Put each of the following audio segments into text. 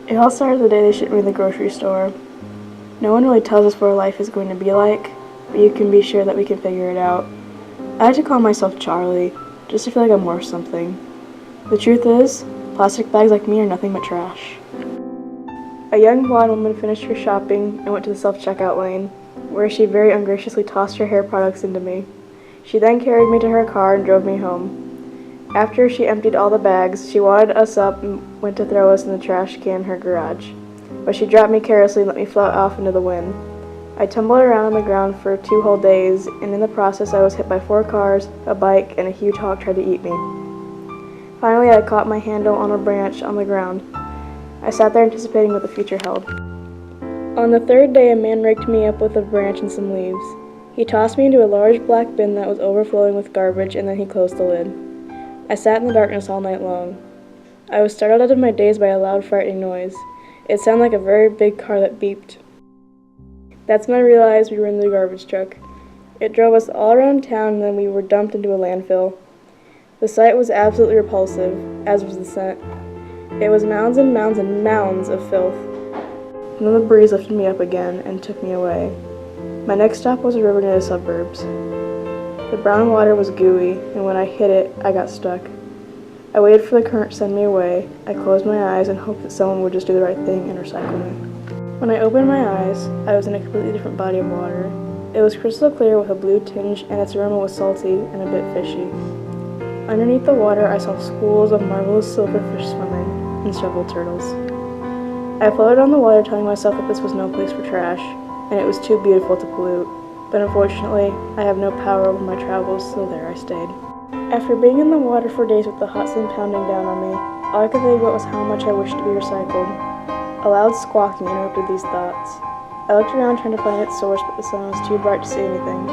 It all started the day they shipped me to the grocery store. No one really tells us what our life is going to be like, but you can be sure that we can figure it out. I like to call myself Charlie, just to feel like I'm worth something. The truth is, plastic bags like me are nothing but trash. A young blonde woman finished her shopping and went to the self-checkout lane, where she very ungraciously tossed her hair products into me. She then carried me to her car and drove me home. After she emptied all the bags, she wadded us up and went to throw us in the trash can in her garage. But she dropped me carelessly and let me float off into the wind. I tumbled around on the ground for 2 whole days, and in the process I was hit by 4 cars, a bike, and a huge hawk tried to eat me. Finally, I caught my handle on a branch on the ground. I sat there anticipating what the future held. On the 3rd day, a man raked me up with a branch and some leaves. He tossed me into a large black bin that was overflowing with garbage, and then he closed the lid. I sat in the darkness all night long. I was startled out of my daze by a loud, frightening noise. It sounded like a very big car that beeped. That's when I realized we were in the garbage truck. It drove us all around town, and then we were dumped into a landfill. The sight was absolutely repulsive, as was the scent. It was mounds and mounds and mounds of filth. And then the breeze lifted me up again and took me away. My next stop was a river near the suburbs. The brown water was gooey, and when I hit it, I got stuck. I waited for the current to send me away. I closed my eyes and hoped that someone would just do the right thing and recycle me. When I opened my eyes, I was in a completely different body of water. It was crystal clear with a blue tinge, and its aroma was salty and a bit fishy. Underneath the water, I saw schools of marvelous silverfish swimming, and several turtles. I floated on the water telling myself that this was no place for trash, and it was too beautiful to pollute. But unfortunately, I have no power over my travels, so there I stayed. After being in the water for days with the hot sun pounding down on me, all I could think about was how much I wished to be recycled. A loud squawking interrupted these thoughts. I looked around trying to find its source, but the sun was too bright to see anything.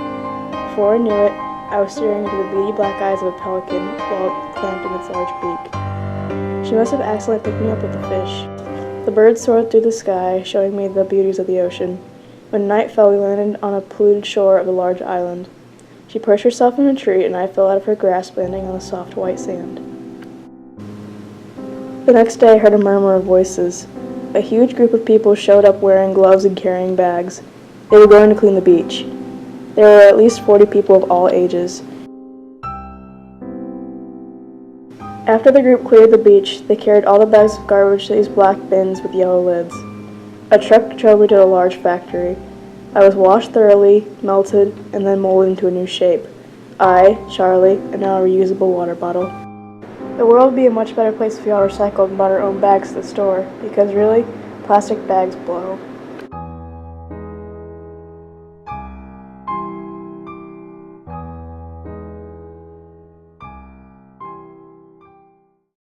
Before I knew it, I was staring into the beady black eyes of a pelican while it clamped in its large beak. She must have accidentally picked me up with the fish. The bird soared through the sky, showing me the beauties of the ocean. When night fell, we landed on a polluted shore of a large island. She perched herself in a tree, and I fell out of her grasp, landing on the soft white sand. The next day, I heard a murmur of voices. A huge group of people showed up wearing gloves and carrying bags. They were going to clean the beach. There were at least 40 people of all ages. After the group cleared the beach, they carried all the bags of garbage to these black bins with yellow lids. A truck drove me to a large factory. I was washed thoroughly, melted, and then molded into a new shape. I, Charlie, am now a reusable water bottle. The world would be a much better place if we all recycled and bought our own bags at the store, because really, plastic bags blow.